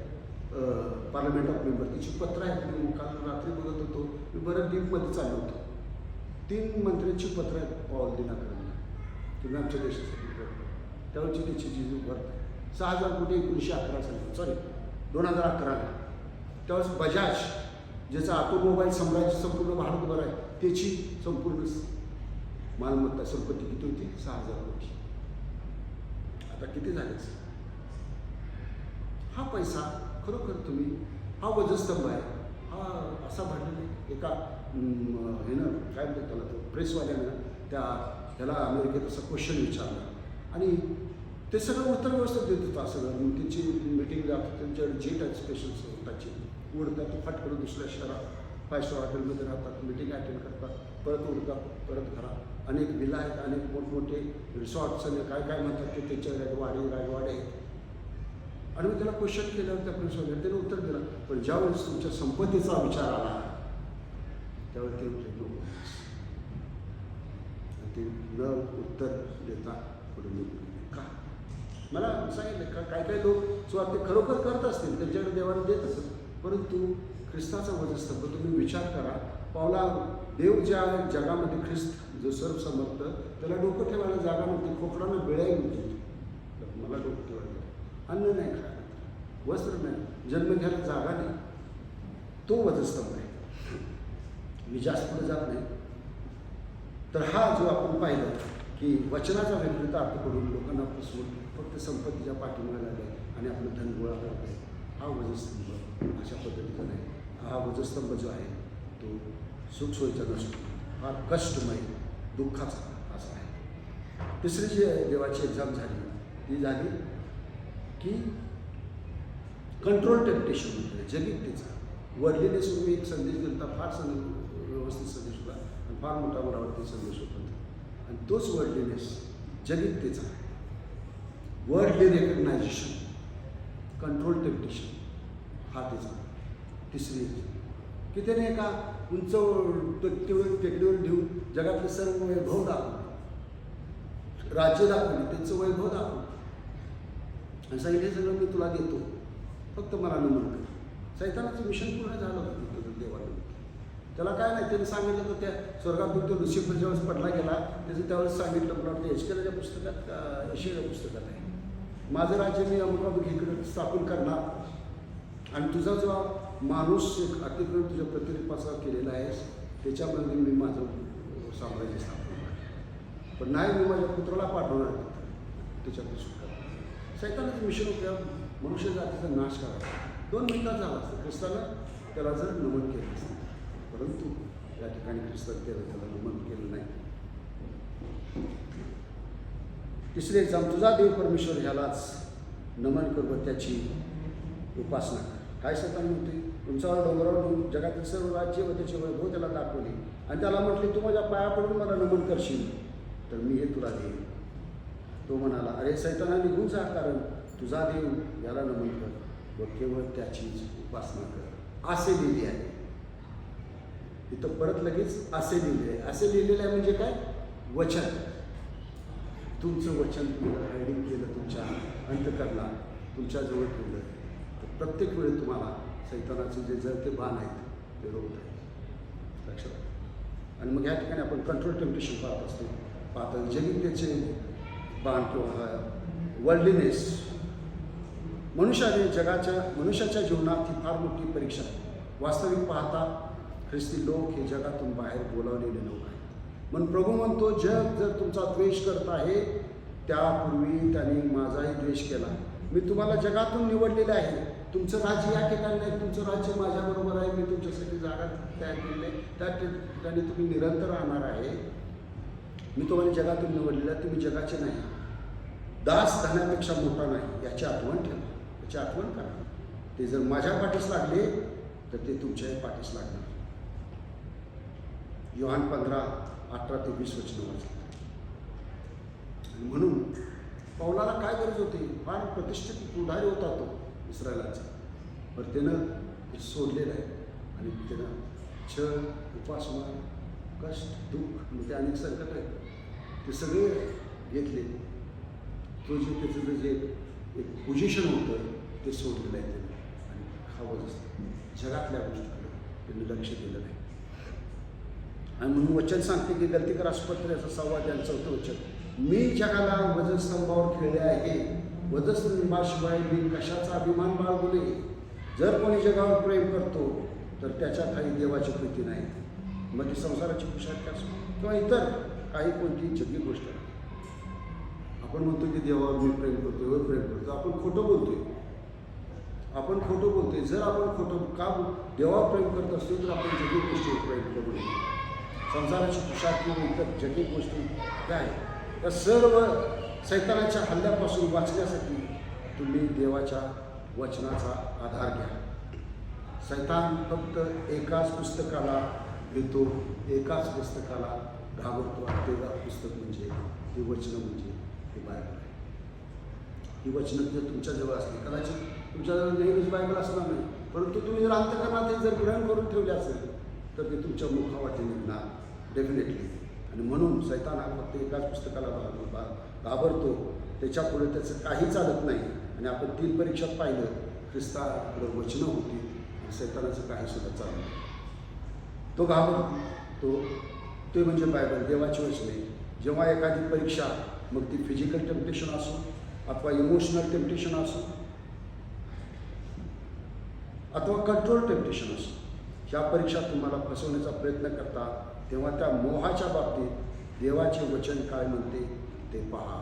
पार्लमेंट ऑफ मेंबर, तिची पत्र आहेत. मी काल रात्री बघत होतो, मी बरं डीपमध्ये चाललो होतो. 3 मंत्र्यांची पत्र आहेत पॉल दिनाकरांना, तुम्ही आमच्या देशासाठी करतो. त्यावेळची त्याची जी वर्थ आहे 6000 कोटी 1911 साली, सॉरी 2011ला. त्यावेळेस बजाज, ज्याचा ऑटोमोबाईल साम्राज्य संपूर्ण भारतभर आहे, त्याची संपूर्ण मालमत्ता संपत्ती किती होती? 6000 कोटी. आता किती झालेच? हा पैसा खरोखर तुम्ही, हा वधस्तंभ आहे, हा असा भरलेला. एका ह्यानं काय म्हणतात त्याला, तो प्रेसवाल्यानं ह्याला अमेरिकेत असा क्वेश्चन विचारला आणि ते सगळं उत्तर व्यवस्थित देत होता. सगळं मग त्यांची मीटिंग जातात, त्यांच्याकडे जेट आहेत स्पेशल स्वतःची, उडतात फटकडं दुसऱ्या शहरात 5 स्टार हॉटेलमध्ये राहतात, मीटिंग अटेंड करतात, परत उडतात, परत घरात. अनेक विला आहेत, अनेक मोठमोठे रिसॉर्ट्स आणि काय काय म्हणतात ते त्यांच्या वाडे राजवाडे आहेत. आणि मी त्याला क्वेश्चन केल्यावर त्या प्रिन्सिपल त्याने उत्तर दिलं. पण ज्यावेळेस तुमच्या संपत्तीचा विचार आला त्यावेळेस ते म्हटले नको. ते न उत्तर देता पुढे निघून का मला सांगितलं का काही काही लोक स्वार्थ ते खरोखर करत असतील, त्यांच्याकडे देवाने देत असेल, परंतु ख्रिस्ताचा वधस्तंभ तुम्ही विचार करा. पावला देव ज्या जगामध्ये ख्रिस्त जो सर्वसमर्थ त्याला डोकं ठेवायला जागा नव्हती, खोकडानं बेळाही नव्हती. मला डोकं ठेवायला अन्न नाही खायला, वस्त्र नाही, जन्म घ्यायला जागा नाही, तो वधस्तंभ आहे. मी जास्त पुढे जात नाही. तर हा जो आपण पाहिलं की वचनाचा विपरीत अर्थ करून लोकांना फसवून फक्त संपत्तीच्या पाठीमागे लागले आणि आपलं धन गोळा करते, हा वधस्तंभ अशा पद्धतीचा नाही. हा वधस्तंभ जो आहे तो सुखसोयीचा नसतो, फार कष्टमय दुःखाचा असा आहे. तिसरी जी देवाची एक्झाम झाली ती झाली की कंट्रोल टेम्पटेशन म्हणजे जगिकतेचा. वर्डलीनेस मी एक संदेश दिला, फार व्यवस्थित संदेश होता आणि फार मोठा मला वाटते संदेश होता. आणि तोच वर्डलीनेस जगिकतेचा, वर्डली रेकग्नायझेशन, कंट्रोल टेम्पटेशन हा त्याचा तिसरी की त्याने एका उंच टेकडीवर घेऊन जगातले सर्व वैभव दाखवले, राज्य दाखवले, त्यांचं वैभव दाखवलं आणि सांगितलं हे सगळं मी तुला देतो, फक्त मला नमन कर. सैतानाचं मिशन पूर्ण झालं होतं देवाला. त्याला काय नाही, त्यांनी सांगितलं तर त्या स्वर्गातून तो लुसिफर ज्यावेळेस पडला गेला त्याचं त्यावेळेस सांगितलं, मला वाटतं एचकेलाच्या पुस्तकात का यशेच्या पुस्तकात आहे, माझं राज्य मी अमुक इकडे स्थापन करणार आणि तुझा जो माणूस एक अतिक्रमण तुझ्या प्रतिरूपाचा केलेला आहेस त्याच्यामध्ये मी माझं साम्राज्य स्थापन करणार, पण नाही मी माझ्या पुत्राला पाठवणार त्याच्यातून सुटका. सैतानाचं मिशन होतं मनुष्य जातीचा नाश करायचा. 2 मिनिटात झाला असतं ख्रिस्ताला त्याला जर नमन केलं असतं, परंतु या ठिकाणी ख्रिस्ताने त्याला नमन केलं नाही. तिसरी एक्झाम, तुझा देव परमेश्वर ह्यालाच नमन कर व त्याची उपासना कर. काय सैतान म्हणते, तुमच्यावर डोंगरावर जगातील सर्व राज्य व त्याचे वैभव त्याला दाखवले आणि त्याला म्हटले तू माझ्या पाया पडून मला नमन करशील तर मी हे तुला देईन. तो म्हणाला अरे सैताना निघून जा, कारण तुझा देव याला नमन कर व केवळ त्याचीच उपासना कर असे लिहिले आहे. इथं परत लगेच असे लिहिले आहे. असे लिहिलेलं आहे म्हणजे काय, वचन. तुमचं वचन तुम्ही हायडिंग केलं तुमच्या अंतकरणात, तुमच्याजवळ ठेवलं तर प्रत्येक वेळी तुम्हाला सैतानाचे जे जळते बाण आहेत ते रोखत आहेत. लक्षात. आणि मग या ठिकाणी आपण कंट्रोल टेम्पटेशन पाहतो जगिकतेचे बाण किंवा वर्ल्डलीनेस. मनुष्याच्या जीवनात ही फार मोठी परीक्षा आहे. वास्तविक पाहता ख्रिस्ती लोक हे जगातून बाहेर बोलावलेले लोक आहेत. म्हणून प्रभू म्हणतो जग जर तुमचा द्वेष करत आहे त्यापूर्वी त्यांनी माझाही द्वेष केला. मी तुम्हाला जगातून निवडलेले आहे. तुमचं राज्य या ठिकाणी नाही, तुमचं राज्य माझ्याबरोबर आहे. मी तुमच्यासाठी जागा तयार केलेली आहे, त्या ठिकाणी तुम्ही निरंतर राहणार आहे. मी तुम्हाला जगातून निवडलेलं आहे, तुम्ही जगाचे नाही. दास धनापेक्षा मोठा नाही याची आठवण ठेवा, याची आठवण करा. ते जर माझ्या पाठीस लागले तर ते तुमच्याही पाठीस लागणार. योहान 15:18-20 वचनं वाचतात. म्हणून पौलाला काय गरज होती, फार प्रतिष्ठित पुढारी होता तो इस्रायलाचा, पण त्यानं हे सोडलेलं आहे आणि त्यानं छळ, उपासमार, कष्ट, दुःख म्हणजे अनेक संकट आहेत ते सगळे घेतले. तो जे त्याचं जे एक पोझिशन होतं ते सोडलेलं आहे त्यानं आणि खावंच असतं. जगातल्या गोष्टीकडे त्यांनी लक्ष दिलं नाही. आणि म्हणून वचन सांगते की गलतीकर आसुपत्र याचा 6 आणि 4 वचन, मी जगाला वधस्तंभावर खेळले आहे, वधस्तंभाशिवाय मी कशाचा अभिमान बाळगुले. जर कोणी जगावर प्रेम करतो तर त्याच्या काही देवाची प्रीती नाही. मग ती संसाराची कुशात असो किंवा इतर काही कोणती जगी गोष्ट नाही. आपण म्हणतो की देवावर मी प्रेम करतो, प्रेम करतो, आपण खोटं बोलतोय. आपण खोटं बोलतोय. जर आपण खोटं का देवावर प्रेम करत असतो तर आपण जगी गोष्टी प्रेम करू नये. संसाराची कुशात किंवा इतर जगी गोष्टी काय त्या सर्व सैतानाच्या हल्ल्यापासून वाचण्यासाठी तुम्ही देवाच्या वचनाचा आधार घ्या. सैतान फक्त एकाच पुस्तकाला घेतो, एकाच पुस्तकाला घाबरतो, आणि ते पुस्तक म्हणजे ती वचनं म्हणजे हे बायबल आहे. ही वचनं जर तुमच्याजवळ असली, कदाचित तुमच्याजवळ नेहमीच बायबल असणार नाही, परंतु तुम्ही जर अंतःकरणात ते जर ग्रहण करून ठेवले असेल तर ते तुमच्या मुखावाटे निघणार डेफिनेटली. आणि म्हणून सैतान हा फक्त एकाच पुस्तकाला घाबरतो, त्याच्यापुढे त्याचं काही चालत नाही. आणि आपण 3 परीक्षात पाहिलं, ख्रिस्ताकडं वचनं होती आणि सैतानाचं काही सुद्धा चालत नाही. तो घाबरतो, ते म्हणजे बायबल, देवाची वचने. जेव्हा एखादी परीक्षा, मग ती फिजिकल टेम्पटेशन असो अथवा इमोशनल टेम्पटेशन असो अथवा कंट्रोल टेम्पटेशन असो, ह्या परीक्षा तुम्हाला फसवण्याचा प्रयत्न करता, तेव्हा त्या मोहाच्या बाबतीत देवाचे वचन काय म्हणते ते पहा.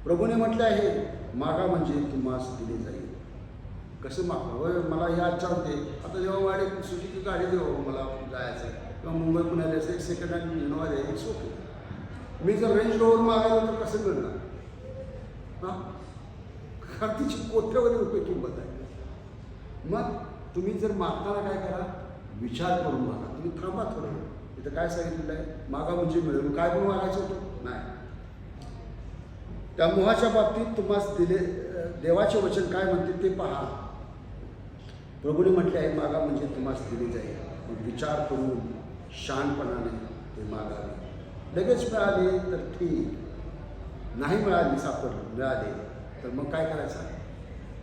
प्रभूने म्हटले आहे, मागा म्हणजे तुम्हास दिले जाईल. कसं मागा? होय, मला ही आच्छा होते, आता जेव्हा वाढे सुजुकी गाडी देऊ, मला जायचं आहे, किंवा मुंबई पुण्याला असं एक सेकंड हँड इनोवा आहे, इट्स ओके. मी जर रेंज रोवर मागायला तर कसं मिळणार? हां, कारण तिची कोट्यवधी रुपये किंमत आहे. मग तुम्ही जर मागताना काय करा, विचार करून मागा. तुम्ही थांबा थोडं. इथं काय सांगितलेलं आहे, मागा म्हणजे मिळेल. काय पण मागायचं होतं नाही. त्या मोहाच्या बाबतीत तुम्हाला देवाचे वचन काय म्हणते ते पहा. प्रभूने म्हटले आहे, मागा म्हणजे तुम्हाला दिले जाईल. मग विचार करून शहाणपणाने ते मागावे. लगेच मिळाले तर ठीक, नाही मिळाली, मिळाले तर मग काय करायचं?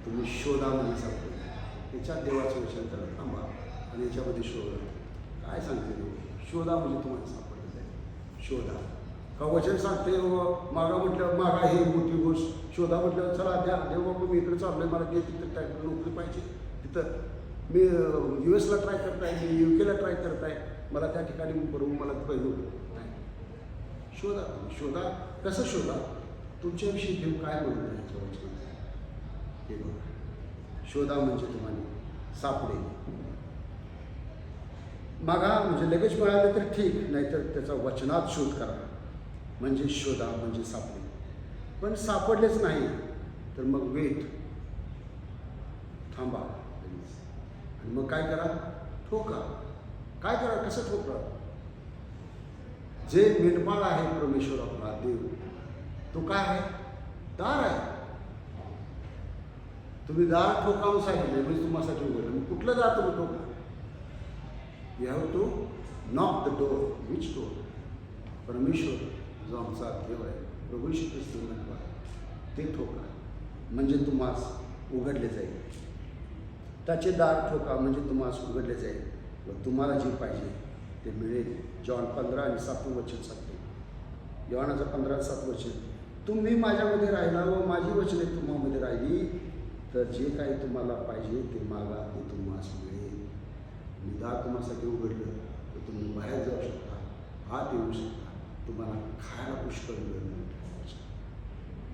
तुम्ही शोधा म्हणजे सापडेल. त्याच्यात देवाचं वचन करा, थांबा आणि याच्यामध्ये शोधा. काय सांगते देव? शोधा म्हणजे तुम्हाला सापडलं जाईल. शोधा. का वचन सांगते मागा म्हटल्यावर मागा ही मोठी गोष्ट, शोधा म्हटल्यावर चला द्या, देव बाबा मी इकडे चाललोय, मला ते तिथं ट्राय नोकरी पाहिजे, तिथं मी US ला ट्राय करताय, मी UK ला ट्राय करताय, मला त्या ठिकाणी बरोबर मला पहिलं नाही. शोधा. तुम्ही शोधा. कसं शोधा? तुमच्याविषयी देव काय बोलतो याच्या वचनात हे बघा. शोधा म्हणजे तुम्हाला सापडेल. मागा म्हणजे लगेच मिळालं तर ठीक, नाहीतर त्याचा वचनात शोध करा. म्हणजे शोधा म्हणजे सापडेल. पण सापडलेच नाही तर मग वेट, थांबा आणि मग काय करा? ठोका. काय करा? कसं ठोका? जे मेंढपाळ आहे परमेश्वर आपला देव, तो काय आहे? दार आहे. तुम्ही दार ठोकावून सांगितले म्हणजे तुम्हासाठी उघडलं. मग कुठलं दार तुम्ही ठोका? You have to knock the door. Which door? परमेश्वर जो आमचा देव आहे, प्रभू श्री ख्रिस्त ते ठोका म्हणजे तुम्हास उघडले जाईल. त्याचे दार ठोका म्हणजे तुम्हास उघडले जाईल व तुम्हाला जे पाहिजे ते मिळेल. जॉन 15 आणि 7 वचन सांगते. योहानाचं 15:7 वचन, तुम्ही माझ्यामध्ये राहिला व माझी वचने तुम्हामध्ये राहिली तर जे काही तुम्हाला पाहिजे ते मागा, ते तुम्हास मिळेल. मी दार तुम्हासाठी उघडलं तर तुम्ही बाहेर जाऊ शकता, आत येऊ शकता, तुम्हाला खायला पुष्कळ वेळ मिळेल.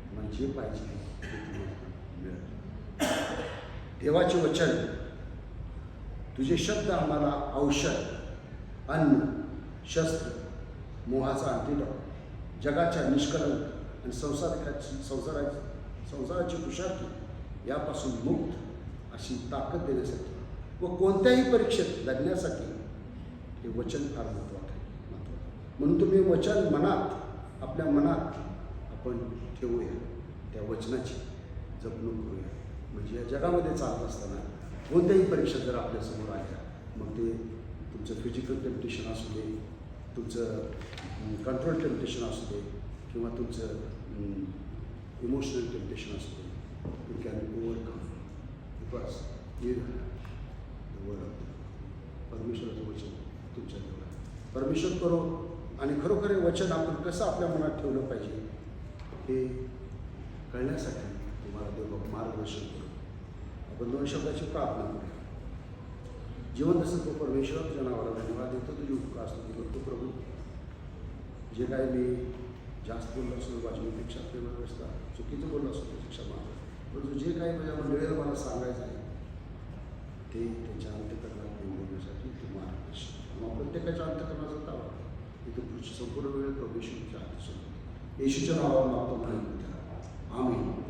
तुम्हाला जे पाहिजे ते तुम्हाला मिळेल. देवाचे वचन, तुझे शब्द आम्हाला औषध, अन्न, शस्त्र, मोहाचा अंतिडॉट, जगाच्या निष्कलंक आणि संसाराची तुषारकी यापासून मुक्त अशी ताकद देण्यासाठी व कोणत्याही परीक्षेत लढण्यासाठी हे वचन फार महत्त्वाचं आहे. म्हणून तुम्ही वचन मनात, आपल्या मनात आपण ठेवूया, त्या वचनाची जपणूक करूया. म्हणजे या जगामध्ये चालत असताना कोणत्याही परीक्षा जर आपल्यासमोर आल्या, मग ते तुमचं फिजिकल टेम्पटेशन असू दे, तुमचं कंट्रोल टेम्पटेशन असू दे, किंवा तुमचं इमोशनल टेम्पटेशन असू दे, you can overcome because you the word of परमेश्वराचं वचन तुमच्याजवळ आहे. परमेश्वर करो. आणि खरोखर हे वचन आपण कसं आपल्या मनात ठेवलं पाहिजे हे कळण्यासाठी तुम्हाला देव मार्गदर्शन करू. आपण 2 शब्दाची प्रार्थना करूया. जीवन जसं तो परमेश्वर जनावराला धन्यवाद देतो, तुझी उपकार स्तुती करतो प्रभू. जे काही मी जास्त बोललो असतो, वाजवीपेक्षा प्रेमळ असता चुकीचं बोललो असतो त्यापेक्षा मागं, परंतु जे काही माझ्या मंडळीला मला सांगायचं आहे ते त्यांच्या अंतःकरणात घेऊन देण्यासाठी तू मार्गदर्शन. मग प्रत्येकाच्या अंतःकरणाचा ताबा इथं पुढची संपूर्ण वेळ परमेश्वरच्या हाती सोडतो. येशूच्या नावावर मागतो म्हणे त्याला आम्ही